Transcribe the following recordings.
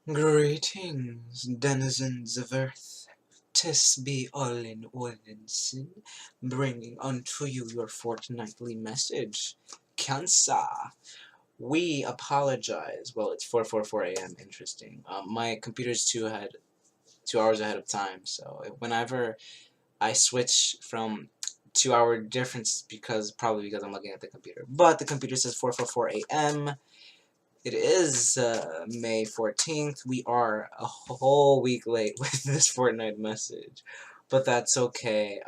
Greetings, denizens of Earth. 'Tis be Olin Odinson, bringing unto you your fortnightly message. Cancer. We apologize. Well, it's 4:44 a.m. Interesting. My computer's 2 hours ahead of time, so whenever I switch from 2 hour difference, probably because I'm looking at the computer. But the computer says 4:44 a.m. It is May 14th. We are a whole week late with this Fortnite message, but that's okay.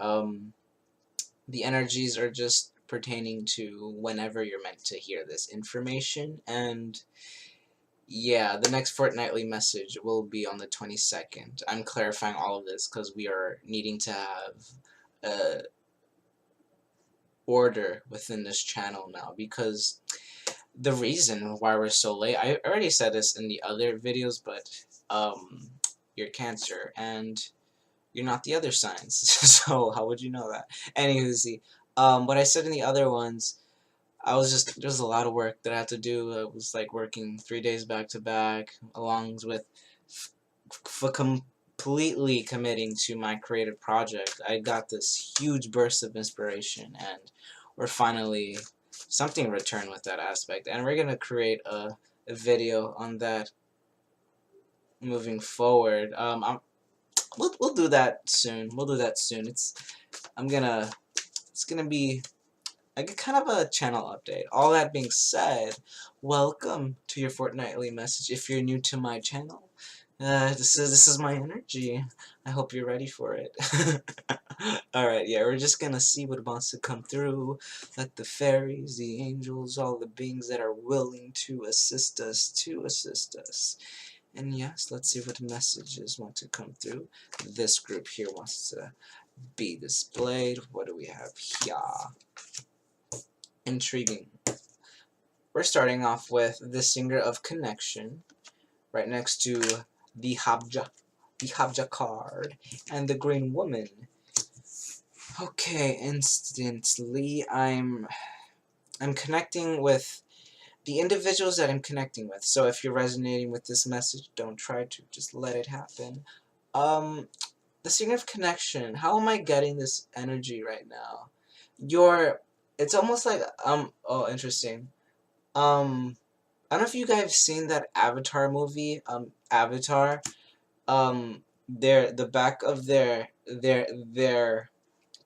The energies are just pertaining to whenever you're meant to hear this information, and yeah, the next fortnightly message will be on the 22nd. I'm clarifying all of this because we are needing to have order within this channel now, because the reason why we're so late, I already said this in the other videos, but you're Cancer and you're not the other signs, so how would you know that? Anywho, what I said in the other ones, there's a lot of work that I had to do. I was like working 3 days back to back, along with for completely committing to my creative project. I got this huge burst of inspiration, and we're finally something returned with that aspect, and we're gonna create a video on that moving forward. We'll do that soon. We'll do that soon. It's gonna be like kind of a channel update. All that being said, welcome to your fortnightly message. If you're new to my channel, this is my energy. I hope you're ready for it. Alright, yeah, we're just gonna see what wants to come through. Let the fairies, the angels, all the beings that are willing to assist us. And yes, let's see what messages want to come through. This group here wants to be displayed. What do we have here? Intriguing. We're starting off with the Singer of Connection, right next to the Habja card, and the Green Woman. Okay, instantly I'm connecting with the individuals that I'm connecting with. So if you're resonating with this message, don't try to, just let it happen. The Singer of Connection, how am I getting this energy right now? It's almost like, oh, interesting. I don't know if you guys have seen that Avatar movie, Avatar. The back of their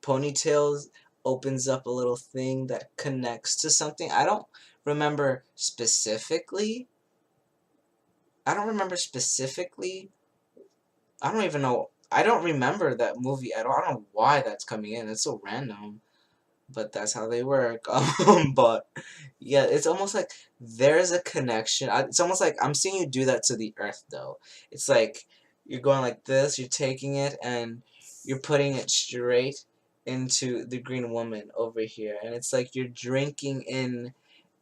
ponytails opens up a little thing that connects to something. I don't remember specifically. I don't remember specifically. I don't even know. I don't remember that movie at all. I don't know why that's coming in. It's so random, but that's how they work. But yeah, it's almost like there's a connection. It's almost like I'm seeing you do that to the earth, though. It's like you're going like this, you're taking it, and you're putting it straight into the Green Woman over here. And it's like you're drinking in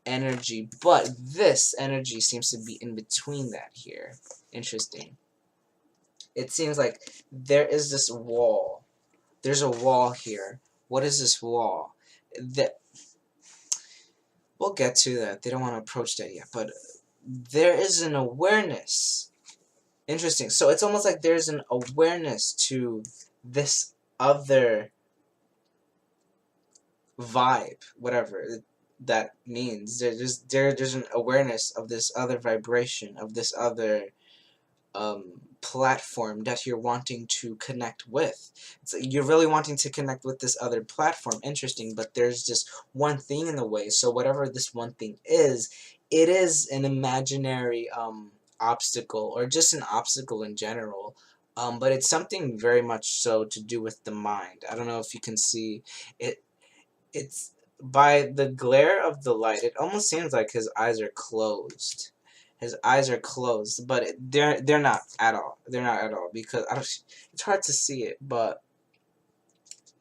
energy, but this energy seems to be in between that here. Interesting. It seems like there is this wall. There's a wall here. What is this wall? That We'll get to that. They don't want to approach that yet, but there is an awareness. Interesting. So it's almost like there's an awareness to this other vibe, whatever that means. There's an awareness of this other vibration, of this other platform that you're wanting to connect with. So you're really wanting to connect with this other platform. Interesting, but there's just one thing in the way. So whatever this one thing is, it is an imaginary obstacle, or just an obstacle in general. But it's something very much so to do with the mind. I don't know if you can see it. It's by the glare of the light. It almost seems like his eyes are closed. His eyes are closed, but they're not at all. They're not at all, because it's hard to see it, but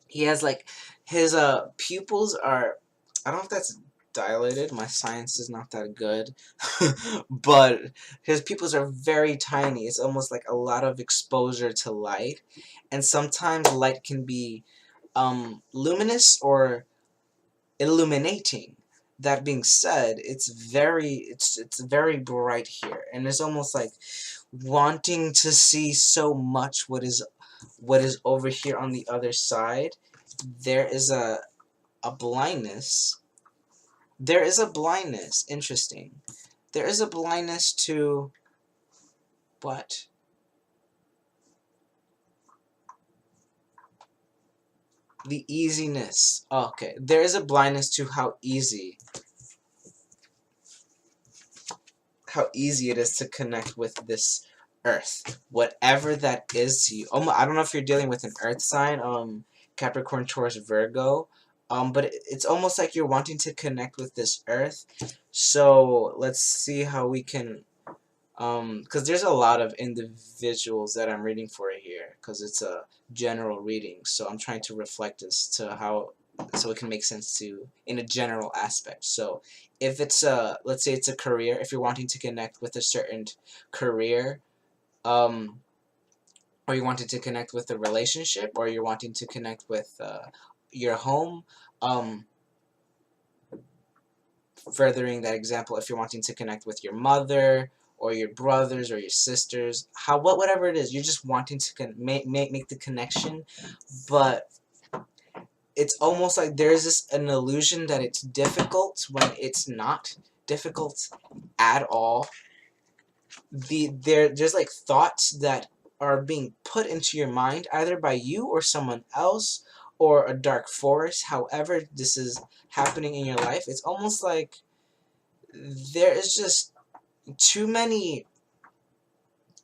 he has like his pupils are, I don't know if that's dilated. My science is not that good, but his pupils are very tiny. It's almost like a lot of exposure to light, and sometimes light can be luminous or illuminating. that being said, it's very bright here, and it's almost like wanting to see so much what is over here on the other side. There is a blindness. There is a blindness. Interesting. There is a blindness to what? The easiness. Oh, okay. There is a blindness to how easy it is to connect with this earth, whatever that is to you. I don't know if you're dealing with an earth sign, Capricorn, Taurus, Virgo, but it's almost like you're wanting to connect with this earth. So let's see how we can, because there's a lot of individuals that I'm reading for here, because it's a general reading, so I'm trying to reflect this to how, so it can make sense to in a general aspect. So if it's a, let's say it's a career, if you're wanting to connect with a certain career, or you wanted to connect with a relationship, or you're wanting to connect with your home, furthering that example, if you're wanting to connect with your mother or your brothers or your sisters, whatever it is, you're just wanting to make the connection, but it's almost like there's an illusion that it's difficult when it's not difficult at all. There's like thoughts that are being put into your mind either by you or someone else or a dark force. However this is happening in your life, it's almost like there is just too many.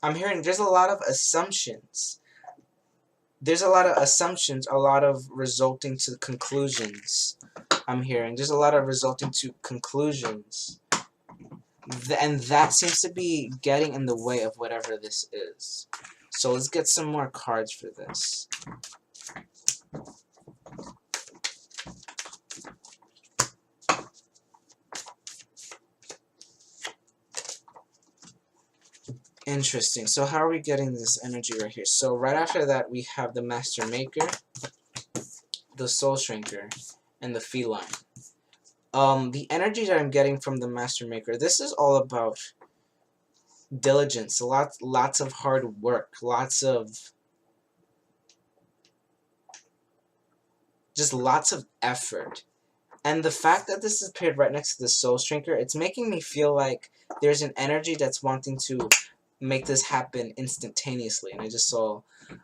I'm hearing there's a lot of assumptions. There's a lot of assumptions, a lot of resulting to conclusions. I'm hearing there's a lot of resulting to conclusions. And that seems to be getting in the way of whatever this is. So let's get some more cards for this. Interesting. So how are we getting this energy right here? So right after that we have the Master Maker, the Soul Shrinker, and the Feline. The energy that I'm getting from the Master Maker, this is all about diligence, lots of hard work, lots of effort. And the fact that this is paired right next to the Soul Shrinker, it's making me feel like there's an energy that's wanting to make this happen instantaneously. And I just saw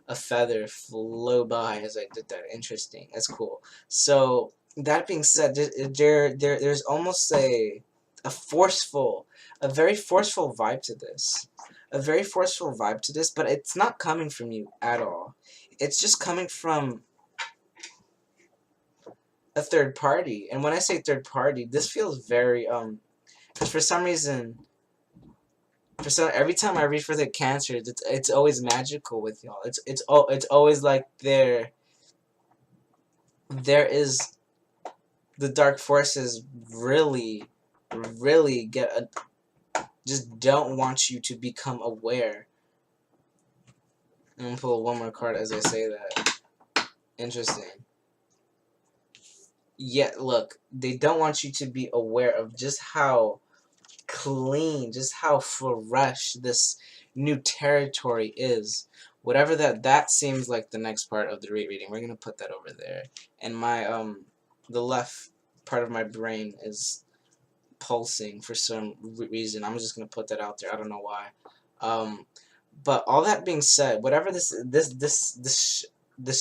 a feather flow by as I did that. Interesting. That's cool. So that being said, there's almost a very forceful vibe to this. A very forceful vibe to this, but it's not coming from you at all. It's just coming from a third party. And when I say third party, this feels very because for some reason, every time I read for the Cancers, it's always magical with y'all. It's always like there is the dark forces really just don't want you to become aware. I'm gonna pull one more card as I say that. Interesting. Yeah, look, they don't want you to be aware of just how clean, just how fresh this new territory is. Whatever that seems like the next part of the reading. We're gonna put that over there. And my the left part of my brain is pulsing for some reason. I'm just gonna put that out there. I don't know why. But all that being said, whatever this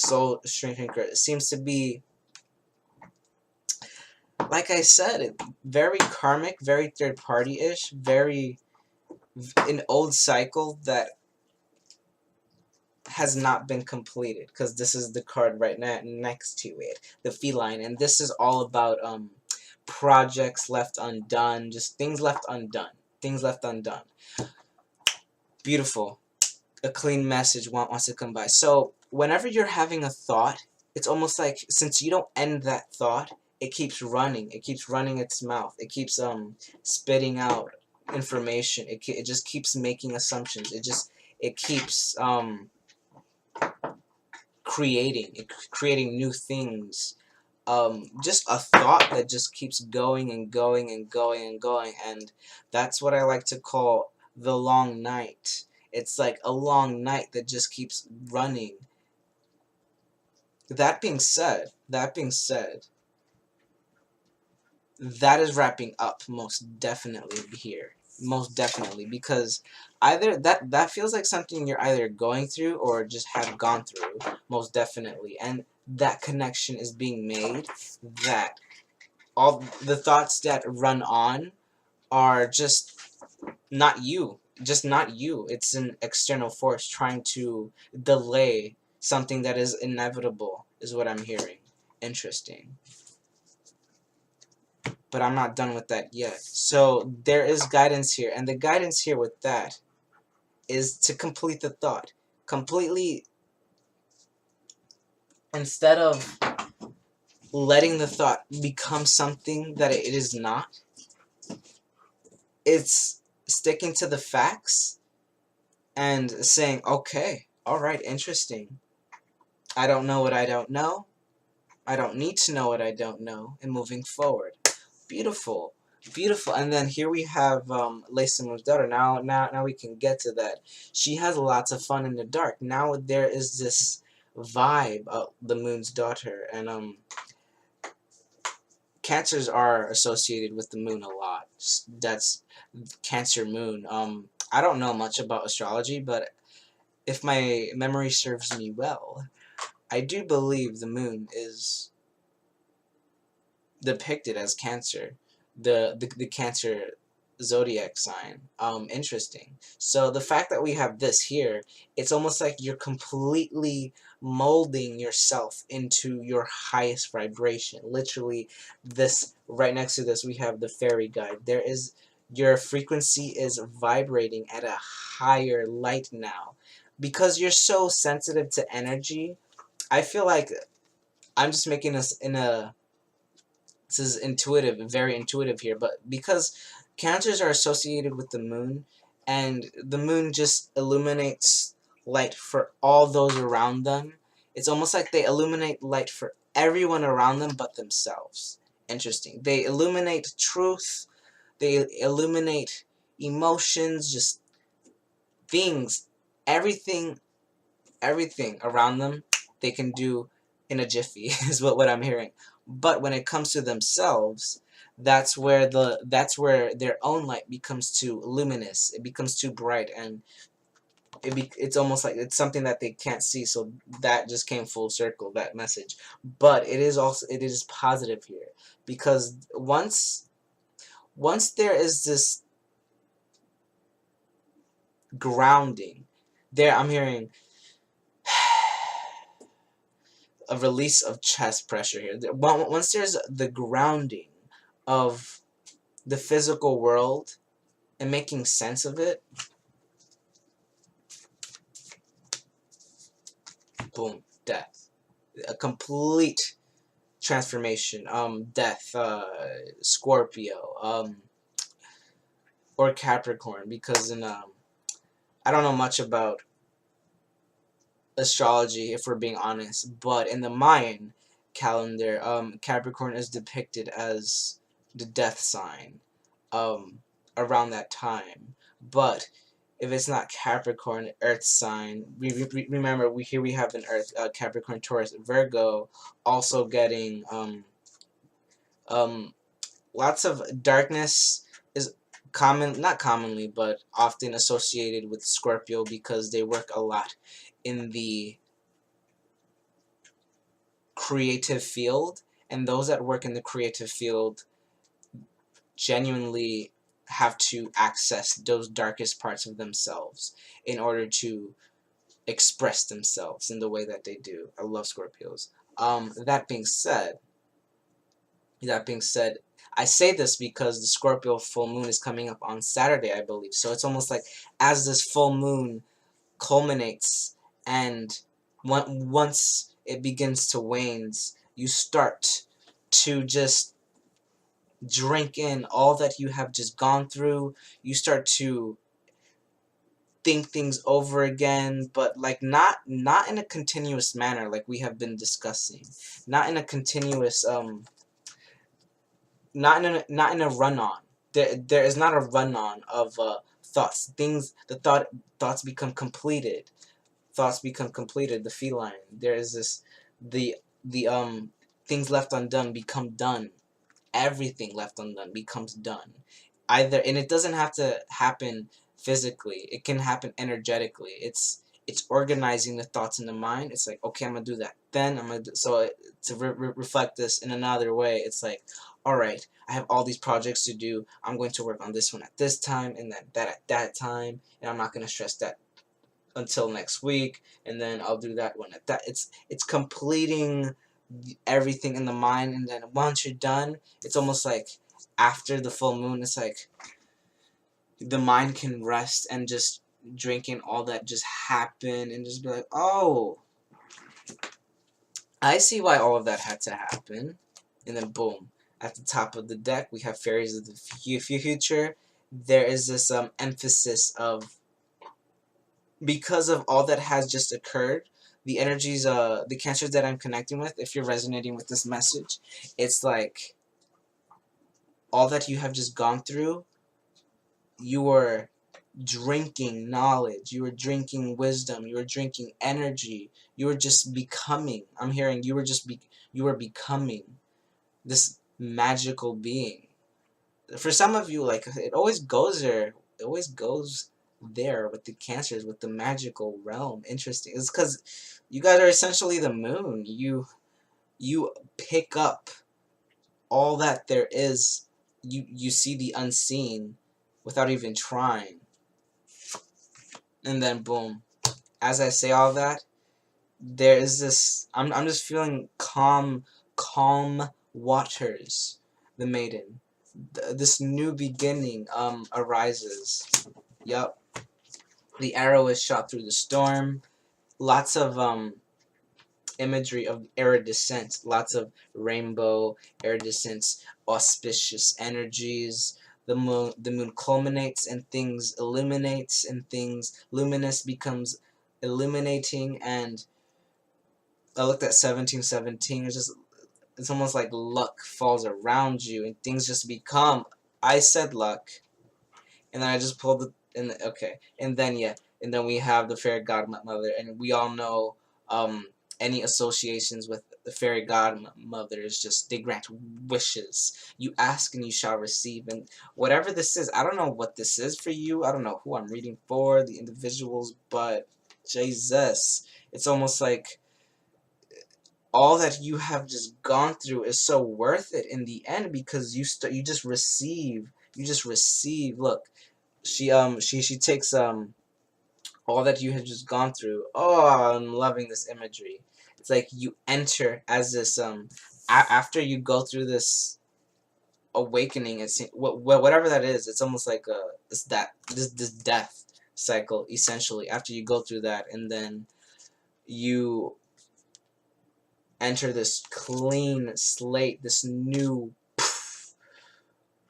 Soul Shrinker seems to be, like I said, very karmic, very third party-ish, very an old cycle that has not been completed, because this is the card right next to it, the Feline, and this is all about projects left undone, just things left undone, Beautiful. A clean message wants to come by. So whenever you're having a thought, it's almost like since you don't end that thought, it keeps running its mouth, it keeps spitting out information, it just keeps making assumptions, it keeps creating new things, just a thought that just keeps going and going and going and going, and that's what I like to call the long night. It's like a long night that just keeps running. That being said, that is wrapping up most definitely here. Most definitely, because either that feels like something you're either going through or just have gone through, most definitely. And that connection is being made, that all the thoughts that run on are just not you. Just not you. It's an external force trying to delay something that is inevitable, is what I'm hearing. Interesting. But I'm not done with that yet. So there is guidance here, and the guidance here with that is to complete the thought. Completely, instead of letting the thought become something that it is not, it's sticking to the facts and saying, okay, alright, interesting. I don't know what I don't know. I don't need to know what I don't know, and moving forward. Beautiful. Beautiful. And then here we have Lacey Moon's daughter. Now we can get to that. She has lots of fun in the dark. Now there is this vibe of the Moon's daughter, and Cancers are associated with the moon a lot. That's Cancer moon. I don't know much about astrology, but if my memory serves me well, I do believe the moon is depicted as Cancer, the Cancer zodiac sign. Interesting. So the fact that we have this here, it's almost like you're completely molding yourself into your highest vibration. Literally, this right next to this, we have the fairy guide. There is your frequency is vibrating at a higher light now, because you're so sensitive to energy. I feel like I'm just making us in a this is intuitive, very intuitive here, but because cancers are associated with the moon, and the moon just illuminates light for all those around them, it's almost like they illuminate light for everyone around them but themselves. Interesting. They illuminate truth, they illuminate emotions, just things, everything, everything around them they can do in a jiffy is what I'm hearing. But when it comes to themselves, that's where their own light becomes too luminous. It becomes too bright, and it's almost like it's something that they can't see. So that just came full circle, that message. But it is positive here, because once there is this grounding, there I'm hearing a release of chest pressure here. Once there's the grounding of the physical world and making sense of it, boom, death. A complete transformation. Death, Scorpio, or Capricorn, because I don't know much about astrology, if we're being honest, but in the Mayan calendar, Capricorn is depicted as the death sign around that time. But if it's not Capricorn, Earth sign, remember here we have an Earth, Capricorn, Taurus, Virgo, also getting um, lots of darkness is not commonly, but often associated with Scorpio, because they work a lot in the creative field, and those that work in the creative field genuinely have to access those darkest parts of themselves in order to express themselves in the way that they do. I love Scorpios. That being said, I say this because the Scorpio full moon is coming up on Saturday, I believe. So it's almost like as this full moon culminates, and once it begins to wane, you start to just drink in all that you have just gone through. You start to think things over again, but like not in a continuous manner, like we have been discussing, not in a continuous not in a run on. There is not a run on of thoughts. Thoughts become completed. Thoughts become completed. The feline. There is this the things left undone become done. Everything left undone becomes done. Either, and it doesn't have to happen physically. It can happen energetically. It's organizing the thoughts in the mind. It's like, okay, I'm gonna do that. Then I'm gonna do, so to reflect this in another way. It's like, all right, I have all these projects to do. I'm going to work on this one at this time, and that at that time, and I'm not gonna stress that until next week, and then I'll do that one at that. It's completing everything in the mind, and then once you're done, it's almost like after the full moon, it's like the mind can rest and just drinking all that just happened and just be like, oh, I see why all of that had to happen. And then boom, at the top of the deck we have Fairies of the Future. There is this emphasis of, because of all that has just occurred, the energies, the cancers that I'm connecting with, if you're resonating with this message, it's like all that you have just gone through, you are drinking knowledge, you are drinking wisdom, you are drinking energy, you are just becoming. I'm hearing you are becoming this magical being. For some of you, like, it always goes there. It always goes there with the cancers, with the magical realm. Interesting. It's because you guys are essentially the moon. You pick up all that there is. You see the unseen without even trying. And then boom. As I say all that, there is this, I'm just feeling calm waters, the maiden. This new beginning arises. Yup. The arrow is shot through the storm. Lots of imagery of iridescent, lots of rainbow, iridescent, auspicious energies. The moon culminates and things illuminates and things luminous becomes illuminating. And I looked at 1717. It's almost like luck falls around you and things just become. I said luck, and then I just pulled it. And okay, and then yeah, and then we have the fairy godmother, and we all know any associations with the fairy godmother is just, they grant wishes. You ask and you shall receive. And whatever this is, I don't know what this is for you. I don't know who I'm reading for, the individuals, but Jesus, it's almost like all that you have just gone through is so worth it in the end, because you just receive. You just receive. Look, she takes all that you have just gone through. Oh, I'm loving this imagery. It's like you enter as this after you go through this awakening. It's whatever that is. It's almost like this death cycle, essentially. After you go through that, and then you enter this clean slate, this new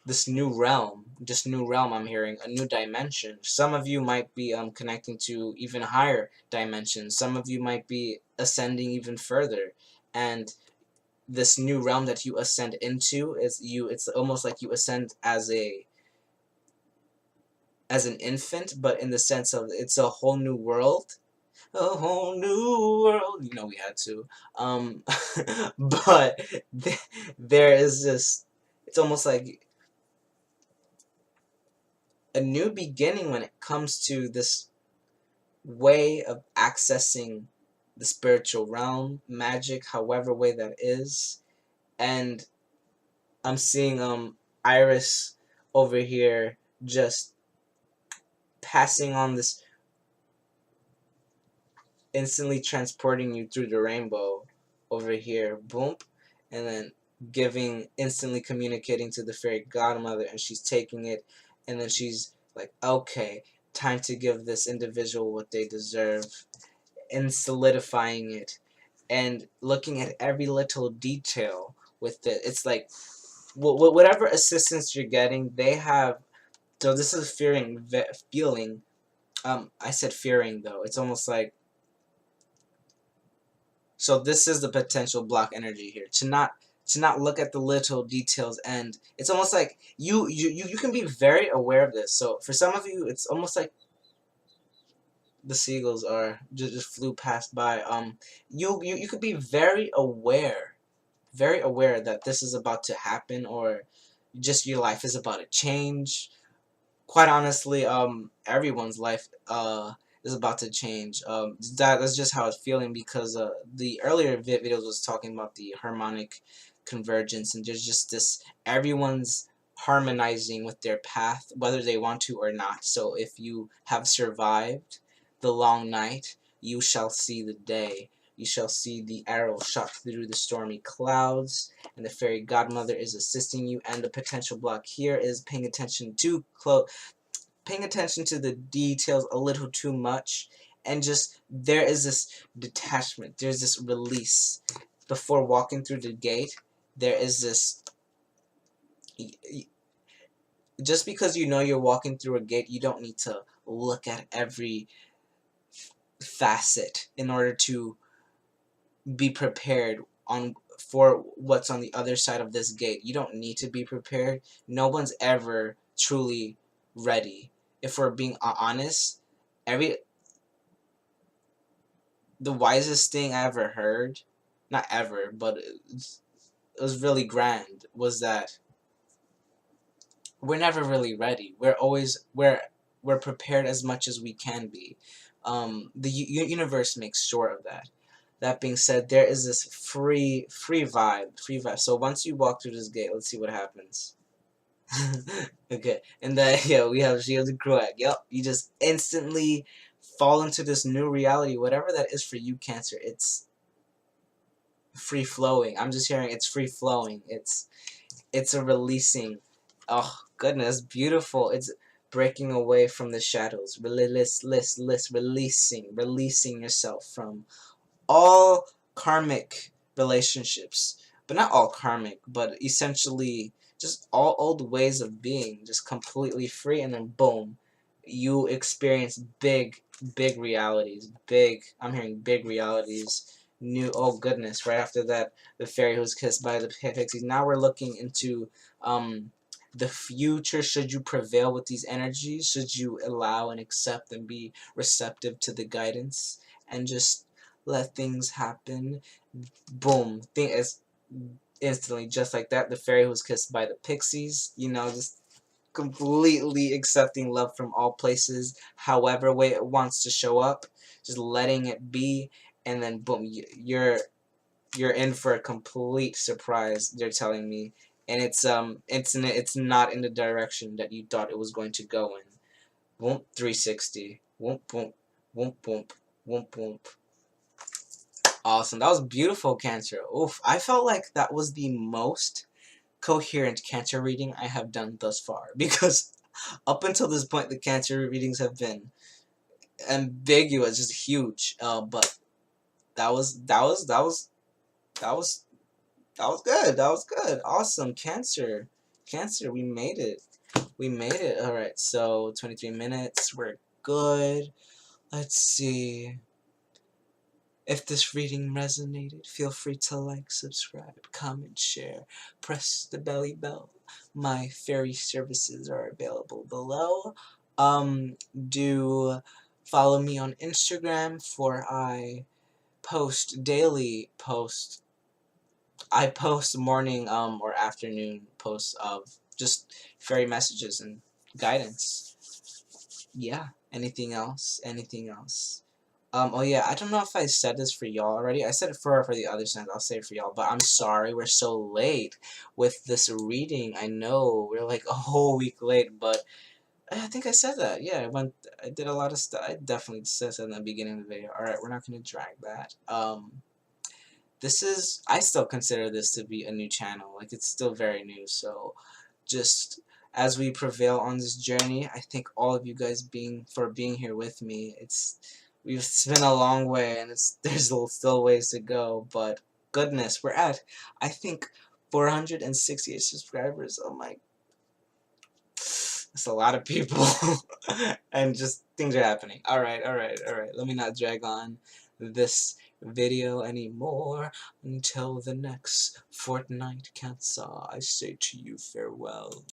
realm, I'm hearing, a new dimension. Some of you might be connecting to even higher dimensions. Some of you might be ascending even further. And this new realm that you ascend into it's almost like you ascend as an infant, but in the sense of it's a whole new world. A whole new world. You know we had to. But there is this, it's almost like a new beginning when it comes to this way of accessing the spiritual realm, magic, however way that is. And I'm seeing Iris over here just passing on this, instantly transporting you through the rainbow over here, boom, and then instantly communicating to the fairy godmother, and she's taking it, and then she's like, okay, time to give this individual what they deserve, and solidifying it, and looking at every little detail with it. It's like, whatever assistance you're getting, they have, so this is feeling I said fearing though. It's almost like, so this is the potential block energy here. To not look at the little details, and it's almost like you can be very aware of this. So for some of you, it's almost like the seagulls are just flew past by. You could be very aware that this is about to happen, or just your life is about to change. Quite honestly, everyone's life is about to change. That's just how it's feeling, because the earlier videos was talking about the harmonic convergence, and there's just this, everyone's harmonizing with their path, whether they want to or not. So if you have survived the long night, you shall see the day. You shall see the arrow shot through the stormy clouds, and the fairy godmother is assisting you. And the potential block here is paying attention to the details a little too much, and just there is this detachment, there's this release before walking through the gate. There is this, just because you know you're walking through a gate, you don't need to look at every facet in order to be prepared on for what's on the other side of this gate. You don't need to be prepared. No one's ever truly ready. If we're being honest, every the wisest thing I ever heard, not ever, but it was really grand, was that we're never really ready. We're prepared as much as we can be. The universe makes sure of that. That being said, there is this free vibe. So once you walk through this gate, let's see what happens. Okay, and then yeah, we have Shield and Cruag. Yep, you just instantly fall into this new reality, whatever that is for you, Cancer. It's free flowing. I'm just hearing it's free flowing. It's a releasing. Oh goodness, beautiful. It's breaking away from the shadows. Releasing yourself from all karmic relationships, but not all karmic, but essentially just all old ways of being, just completely free, and then boom, you experience big realities. I'm hearing big realities. New, oh goodness, right after that, the fairy who was kissed by the pixies. Now we're looking into the future. Should you prevail with these energies? Should you allow and accept and be receptive to the guidance and just let things happen? Boom, thing is instantly, just like that, the fairy who was kissed by the pixies, just completely accepting love from all places, however way it wants to show up, just letting it be, and then boom, you're in for a complete surprise, they're telling me, and it's not in the direction that you thought it was going to go in. Whoop, 360. Whoop, whoop, whoop, whoop, whoop, whoop. Awesome. That was beautiful, Cancer. Oof. I felt like that was the most coherent Cancer reading I have done thus far, because up until this point, the Cancer readings have been ambiguous, just huge. But that was that was that was good. That was good. Awesome, Cancer. Cancer, we made it. We made it. All right. So 23 minutes. We're good. Let's see. If this reading resonated, feel free to like, subscribe, comment, share, press the belly bell. My fairy services are available below. Do follow me on Instagram, for I post daily posts. I post morning or afternoon posts of just fairy messages and guidance. Yeah. Anything else? Anything else? Oh yeah, I don't know if I said this for y'all already. I said it for the other signs. I'll say it for y'all, but I'm sorry we're so late with this reading. I know we're like a whole week late, but I think I said that. Yeah, I did a lot of stuff. I definitely said that in the beginning of the video. All right, we're not gonna drag that. I still consider this to be a new channel. Like, it's still very new. So, just as we prevail on this journey, I thank all of you guys for being here with me. It's been a long way, and there's still ways to go, but goodness, we're at, I think, 468 subscribers. Oh my, It's a lot of people. And just things are happening. Alright, alright, alright. Let me not drag on this video anymore. Until the next Fortnite cancer, I say to you farewell.